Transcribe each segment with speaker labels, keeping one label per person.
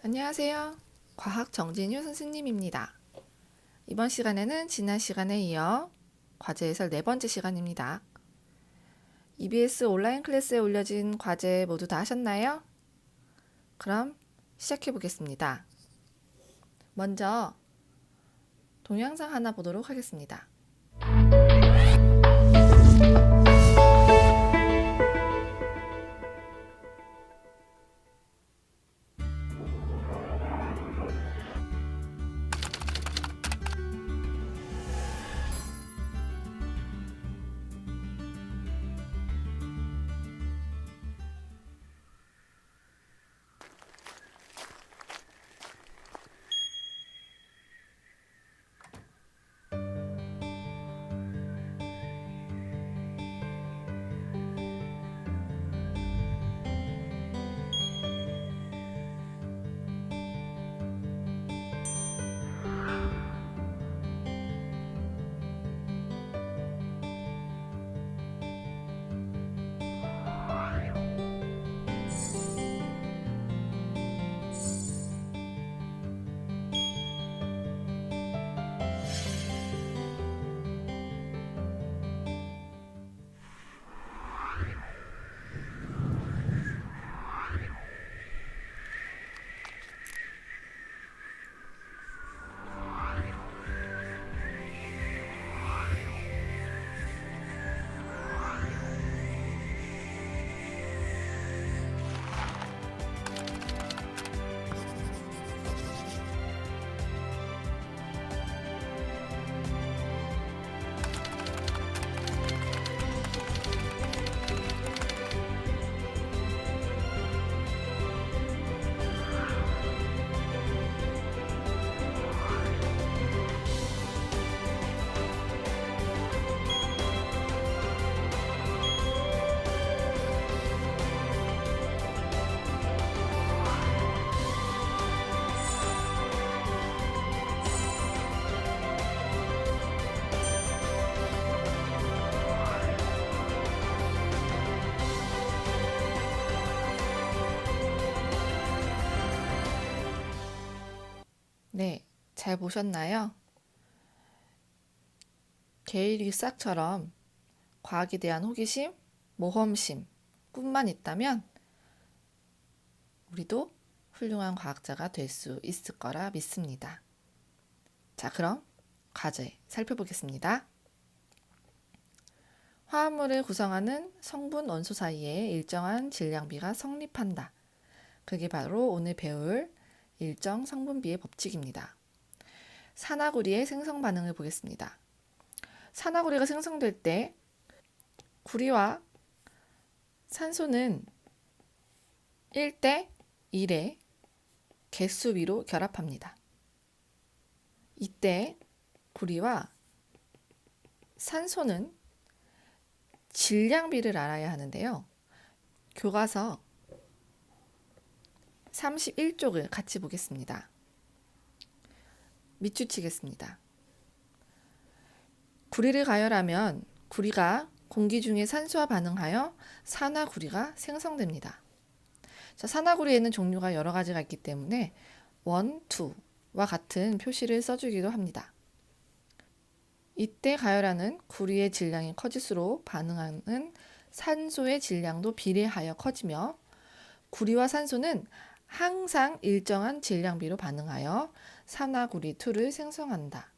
Speaker 1: 안녕하세요. 과학 정진유 선생님입니다. 이번 시간에는 지난 시간에 이어 과제 해설 네 번째 시간입니다. EBS 온라인 클래스에 올려진 과제 모두 다 하셨나요? 그럼 시작해 보겠습니다. 먼저 동영상 하나 보도록 하겠습니다. 네, 잘 보셨나요? 게일 리싹처럼 과학에 대한 호기심, 모험심, 꿈만 있다면 우리도 훌륭한 과학자가 될 수 있을 거라 믿습니다. 자, 그럼 과제 살펴보겠습니다. 화합물을 구성하는 성분 원소 사이에 일정한 질량비가 성립한다. 그게 바로 오늘 배울 일정 성분비의 법칙입니다. 산화구리의 생성 반응을 보겠습니다. 산화구리가 생성될 때 구리와 산소는 1대 1의 개수비로 결합합니다. 이때 구리와 산소는 질량비를 알아야 하는데요. 교과서 31쪽을 같이 보겠습니다. 밑줄치겠습니다. 구리를 가열하면 구리가 공기 중에 산소와 반응하여 산화구리가 생성됩니다. 자, 산화구리에는 종류가 여러 가지가 있기 때문에 1, 2와 같은 표시를 써주기도 합니다. 이때 가열하는 구리의 질량이 커질수록 반응하는 산소의 질량도 비례하여 커지며 구리와 산소는 항상 일정한 질량비로 반응하여 산화구리2를 생성한다.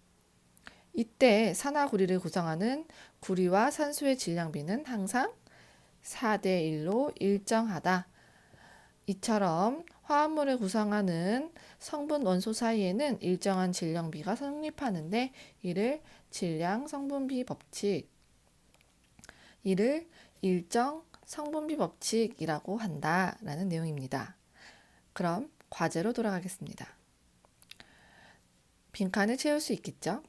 Speaker 1: 이때 산화구리를 구성하는 구리와 산소의 질량비는 항상 4대 1로 일정하다. 이처럼 화합물을 구성하는 성분 원소 사이에는 일정한 질량비가 성립하는데 이를 질량 성분비 법칙, 이를 일정 성분비 법칙이라고 한다라는 내용입니다. 그럼 과제로 돌아가겠습니다. 빈칸을 채울 수 있겠죠?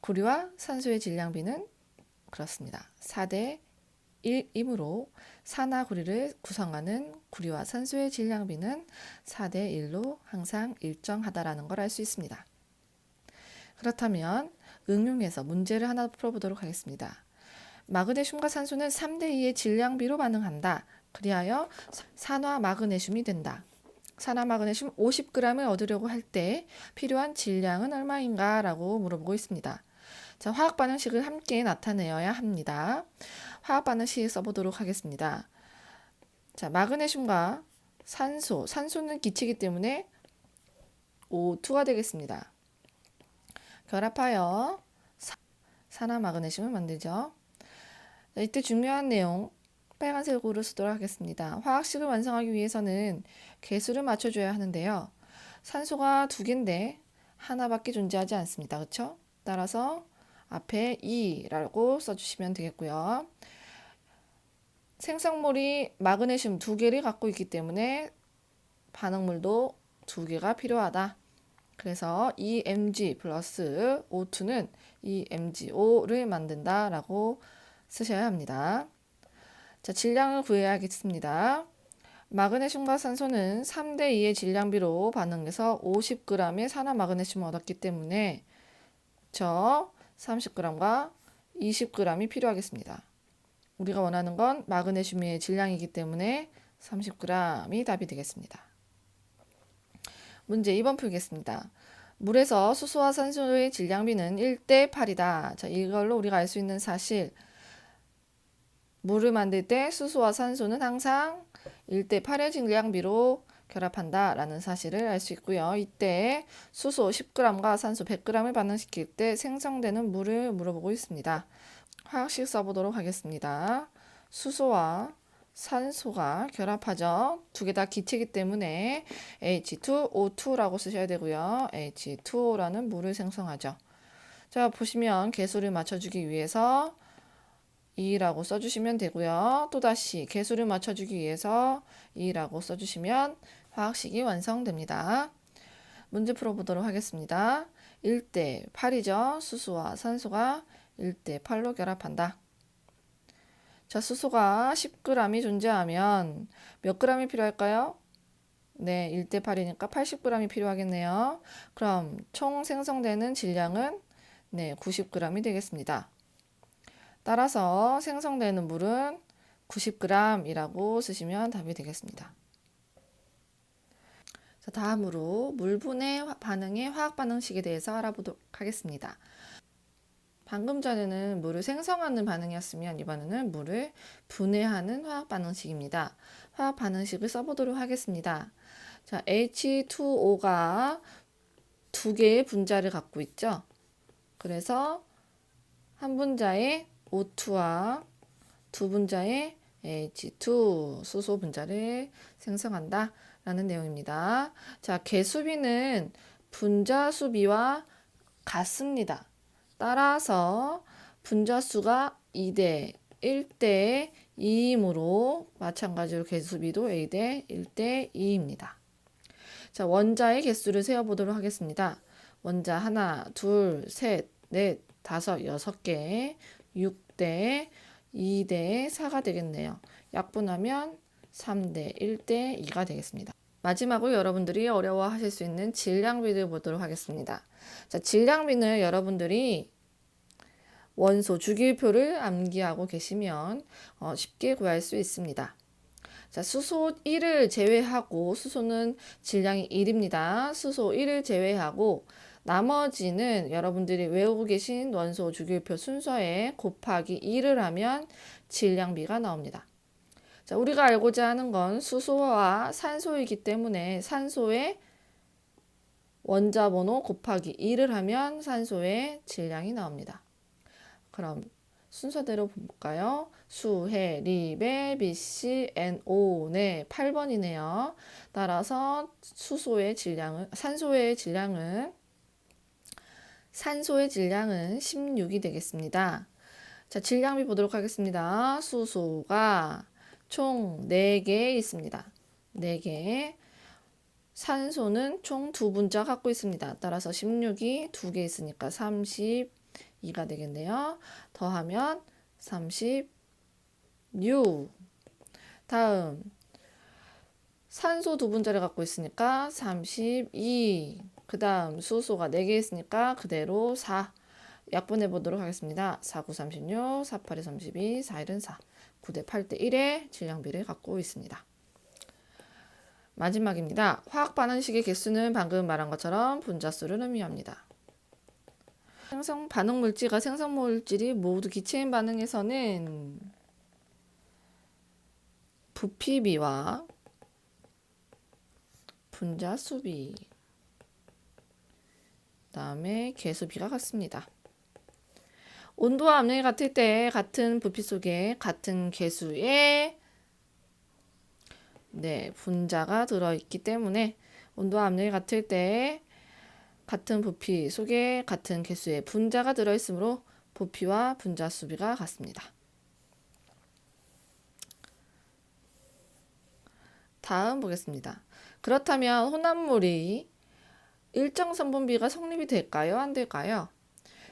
Speaker 1: 구리와 산소의 질량비는 그렇습니다. 4대 1이므로 산화구리를 구성하는 구리와 산소의 질량비는 4대 1로 항상 일정하다라는 걸 알 수 있습니다. 그렇다면 응용해서 문제를 하나 풀어보도록 하겠습니다. 마그네슘과 산소는 3대 2의 질량비로 반응한다. 그리하여 산화 마그네슘이 된다. 산화마그네슘 50g을 얻으려고 할 때 필요한 질량은 얼마인가 라고 물어보고 있습니다. 자, 화학 반응식을 함께 나타내어야 합니다. 화학 반응식 써보도록 하겠습니다. 자, 마그네슘과 산소는 기체이기 때문에 O2가 되겠습니다. 결합하여 산화마그네슘을 만들죠. 자, 이때 중요한 내용 빨간색으로 쓰도록 하겠습니다. 화학식을 완성하기 위해서는 개수를 맞춰줘야 하는데요. 산소가 2개인데 하나밖에 존재하지 않습니다. 그렇죠? 따라서 앞에 2라고 써주시면 되겠고요. 생성물이 마그네슘 2개를 갖고 있기 때문에 반응물도 2개가 필요하다. 그래서 EMG 플러스 O2는 EMGO를 만든다라고 쓰셔야 합니다. 자, 질량을 구해야겠습니다. 마그네슘과 산소는 3대2의 질량비로 반응해서 50g의 산화마그네슘을 얻었기 때문에 저 30g과 20g이 필요하겠습니다. 우리가 원하는 건 마그네슘의 질량이기 때문에 30g이 답이 되겠습니다. 문제 2번 풀겠습니다. 물에서 수소와 산소의 질량비는 1대8이다. 자, 이걸로 우리가 알 수 있는 사실, 물을 만들 때 수소와 산소는 항상 1대8의 질량비로 결합한다 라는 사실을 알 수 있고요. 이때 수소 10g과 산소 100g을 반응시킬 때 생성되는 물을 물어보고 있습니다. 화학식 써보도록 하겠습니다. 수소와 산소가 결합하죠. 2개 다 기체이기 때문에 H2O2라고 쓰셔야 되고요. H2O라는 물을 생성하죠. 자, 보시면 개수를 맞춰주기 위해서 2라고 써주시면 되고요. 또다시 개수를 맞춰주기 위해서 2라고 써주시면 화학식이 완성됩니다. 문제 풀어보도록 하겠습니다. 1대8이죠. 수소와 산소가 1대8로 결합한다. 자, 수소가 10g이 존재하면 몇 g이 필요할까요? 네, 1대8이니까 80g이 필요하겠네요. 그럼 총 생성되는 질량은 90g이 되겠습니다. 따라서 생성되는 물은 90g이라고 쓰시면 답이 되겠습니다. 자, 다음으로 물분해 반응의 화학 반응식에 대해서 알아보도록 하겠습니다. 방금 전에는 물을 생성하는 반응이었으면 이번에는 물을 분해하는 화학 반응식입니다. 화학 반응식을 써보도록 하겠습니다. 자, H2O가 2개의 분자를 갖고 있죠. 그래서 한 분자의 O2와 두 분자의 H2 수소 분자를 생성한다 라는 내용입니다. 자, 개수비는 분자 수비와 같습니다. 따라서 분자 수가 2대 1대 2이므로 마찬가지로 개수비도 A대 1대 2입니다. 자, 원자의 개수를 세어보도록 하겠습니다. 원자 하나, 둘, 셋, 넷, 다섯, 6개, 6대 2대 4가 되겠네요. 약분하면 3대 1대 2가 되겠습니다. 마지막으로 여러분들이 어려워하실 수 있는 질량비를 보도록 하겠습니다. 자, 질량비는 여러분들이 원소 주기율표를 암기하고 계시면 쉽게 구할 수 있습니다. 자, 수소 1을 제외하고, 수소는 질량이 1입니다. 수소 1을 제외하고 나머지는 여러분들이 외우고 계신 원소 주기율표 순서에 곱하기 2를 하면 질량비가 나옵니다. 자, 우리가 알고자 하는 건 수소와 산소이기 때문에 산소의 원자 번호 곱하기 2를 하면 산소의 질량이 나옵니다. 그럼 순서대로 볼까요? 수, 해, 리, 배, 비, 씨, 엔, 오, 네, 8번이네요. 따라서 산소의 질량은 16이 되겠습니다. 자, 질량비 보도록 하겠습니다. 수소가 총 4개 있습니다. 4개. 산소는 총 2분자 갖고 있습니다. 따라서 16이 2개 있으니까 32가 되겠네요. 더하면 36. 다음 산소 2분자를 갖고 있으니까 32. 그 다음 수소가 4개 있으니까 그대로 4. 약분해 보도록 하겠습니다. 4, 9, 36, 4, 8, 32, 4, 1은 4. 9대 8대 1의 질량비를 갖고 있습니다. 마지막입니다. 화학 반응식의 개수는 방금 말한 것처럼 분자수를 의미합니다. 생성 반응 물질과 생성 물질이 모두 기체인 반응에서는 부피비와 분자수비, 그다음에 개수비가 같습니다. 온도와 압력이 같을 때 같은 부피 속에 같은 개수의 분자가 들어있기 때문에 온도와 압력이 같을 때 같은 부피 속에 같은 개수의 분자가 들어있으므로 부피와 분자 수비가 같습니다. 다음 보겠습니다. 그렇다면 혼합물이 일정 성분비가 성립이 될까요? 안 될까요?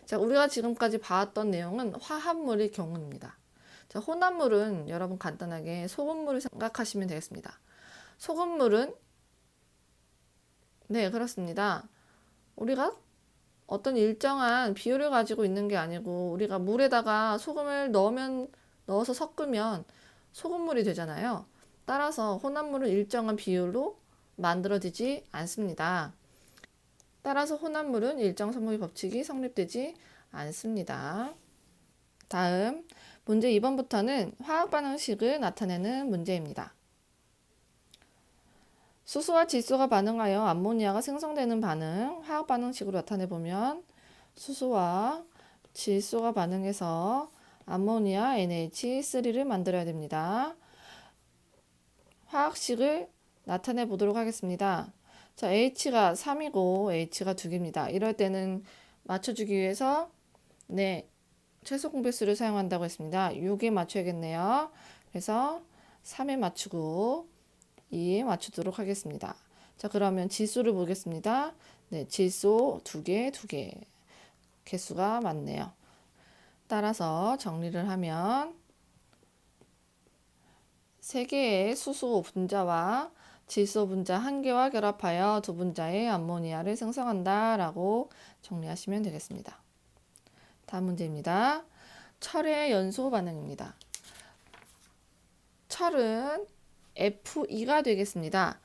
Speaker 1: 자, 우리가 지금까지 봐왔던 내용은 화합물의 경우입니다. 자, 혼합물은 여러분 간단하게 소금물을 생각하시면 되겠습니다. 소금물은 그렇습니다. 우리가 어떤 일정한 비율을 가지고 있는 게 아니고 우리가 물에다가 소금을 넣어서 섞으면 소금물이 되잖아요. 따라서 혼합물은 일정한 비율로 만들어지지 않습니다. 따라서 혼합물은 일정 성분비 법칙이 성립되지 않습니다. 다음 문제 2번부터는 화학 반응식을 나타내는 문제입니다. 수소와 질소가 반응하여 암모니아가 생성되는 반응, 화학 반응식으로 나타내보면 수소와 질소가 반응해서 암모니아 NH3를 만들어야 됩니다. 화학식을 나타내 보도록 하겠습니다. 자, H가 3이고 H가 2개입니다. 이럴 때는 맞춰주기 위해서 최소 공배수를 사용한다고 했습니다. 6에 맞춰야겠네요. 그래서 3에 맞추고 2에 맞추도록 하겠습니다. 자, 그러면 지수를 보겠습니다. 질소 2개, 2개. 개수가 맞네요. 따라서 정리를 하면 3개의 수소 분자와 질소 분자 1개와 결합하여 2분자의 암모니아를 생성한다 라고 정리하시면 되겠습니다. 다음 문제입니다. 철의 연소 반응입니다. 철은 Fe2가 되겠습니다.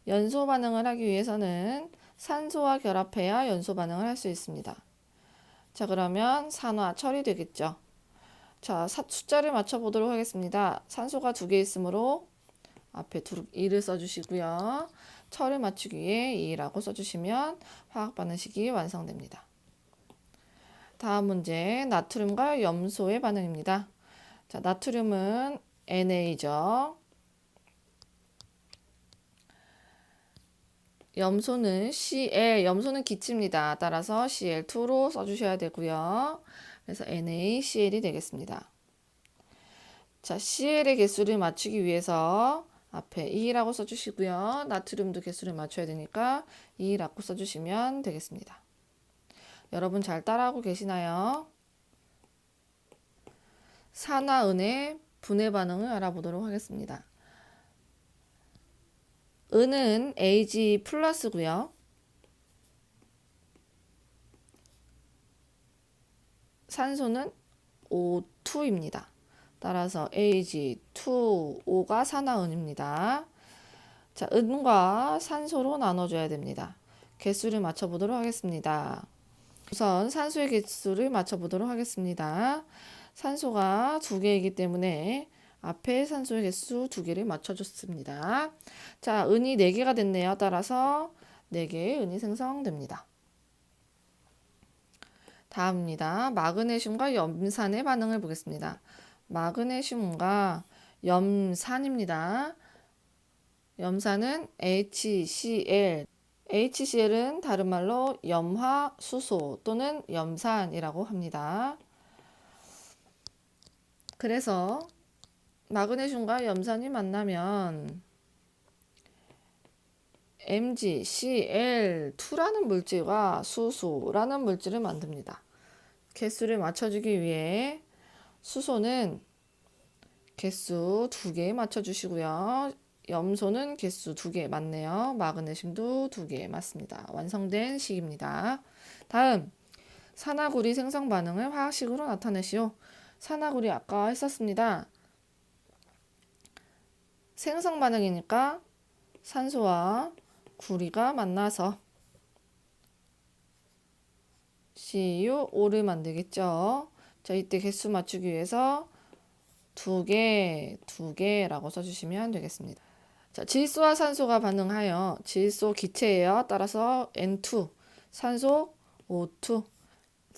Speaker 1: 연소 반응을 하기 위해서는 산소와 결합해야 연소 반응을 할 수 있습니다. 자, 그러면 산화철이 되겠죠. 자, 숫자를 맞춰보도록 하겠습니다. 산소가 2개 있으므로 앞에 2를 써주시고요. 철을 맞추기 위해 2라고 써주시면 화학 반응식이 완성됩니다. 다음 문제, 나트륨과 염소의 반응입니다. 자, 나트륨은 NA죠. 염소는 Cl, 염소는 기체입니다. 따라서 Cl2로 써주셔야 되고요. 그래서 NaCl이 되겠습니다. 자, Cl의 개수를 맞추기 위해서 앞에 2라고 써주시고요. 나트륨도 개수를 맞춰야 되니까 2라고 써주시면 되겠습니다. 여러분 잘 따라하고 계시나요? 산화은의 분해 반응을 알아보도록 하겠습니다. 은은 Ag 플러스고요. 산소는 O2입니다. 따라서 Ag2O가 산화은입니다. 자, 은과 산소로 나눠줘야 됩니다. 개수를 맞춰보도록 하겠습니다. 우선 산소의 개수를 맞춰보도록 하겠습니다. 산소가 2개이기 때문에 앞에 산소의 개수 2개를 맞춰줬습니다. 자, 은이 4개가 됐네요. 따라서 4개의 은이 생성됩니다. 다음입니다. 마그네슘과 염산의 반응을 보겠습니다. 마그네슘과 염산입니다. 염산은 HCl, HCl은 다른 말로 염화수소 또는 염산이라고 합니다. 그래서 마그네슘과 염산이 만나면 MgCl2라는 물질과 수소라는 물질을 만듭니다. 개수를 맞춰주기 위해 수소는 개수 2개 맞춰주시고요. 염소는 개수 2개 맞네요. 마그네슘도 2개 맞습니다. 완성된 식입니다. 다음, 산화구리 생성 반응을 화학식으로 나타내시오. 산화구리 아까 했었습니다. 생성 반응이니까 산소와 구리가 만나서 CuO를 만들겠죠. 자, 이때 개수 맞추기 위해서 두 개라고 써주시면 되겠습니다. 자, 질소와 산소가 반응하여 질소 기체예요. 따라서 N2, 산소 O2.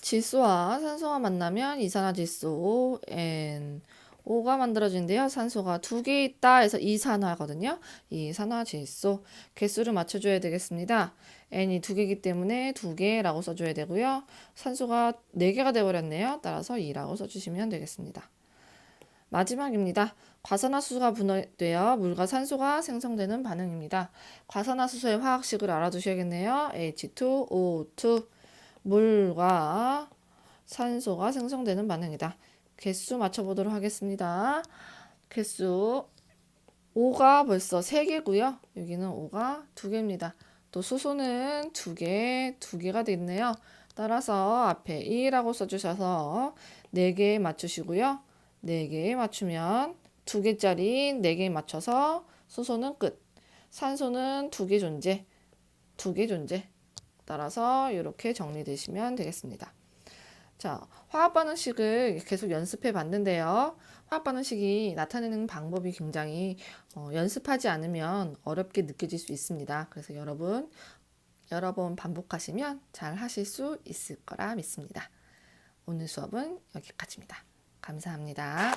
Speaker 1: 질소와 산소가 만나면 이산화질소 NO가 만들어지는데요. 산소가 두 개 있다 해서 이산화거든요. 이산화질소. 개수를 맞춰줘야 되겠습니다. N이 두 개이기 때문에 두 개라고 써줘야 되고요. 산소가 네 개가 되어버렸네요. 따라서 2라고 써주시면 되겠습니다. 마지막입니다. 과산화수소가 분해되어 물과 산소가 생성되는 반응입니다. 과산화수소의 화학식을 알아두셔야겠네요. H2O2. 물과 산소가 생성되는 반응이다. 개수 맞춰보도록 하겠습니다. 개수 5가 벌써 3개고요. 여기는 5가 2개입니다. 또 수소는 2개가 되겠네요. 따라서 앞에 2라고 써주셔서 4개 맞추시고요. 4개 맞추면 2개짜리 4개 맞춰서 수소는 끝. 산소는 2개 존재. 2개 존재. 따라서 이렇게 정리되시면 되겠습니다. 자, 화학 반응식을 계속 연습해 봤는데요. 화학 반응식이 나타내는 방법이 굉장히 연습하지 않으면 어렵게 느껴질 수 있습니다. 그래서 여러분 여러 번 반복하시면 잘 하실 수 있을 거라 믿습니다. 오늘 수업은 여기까지입니다. 감사합니다.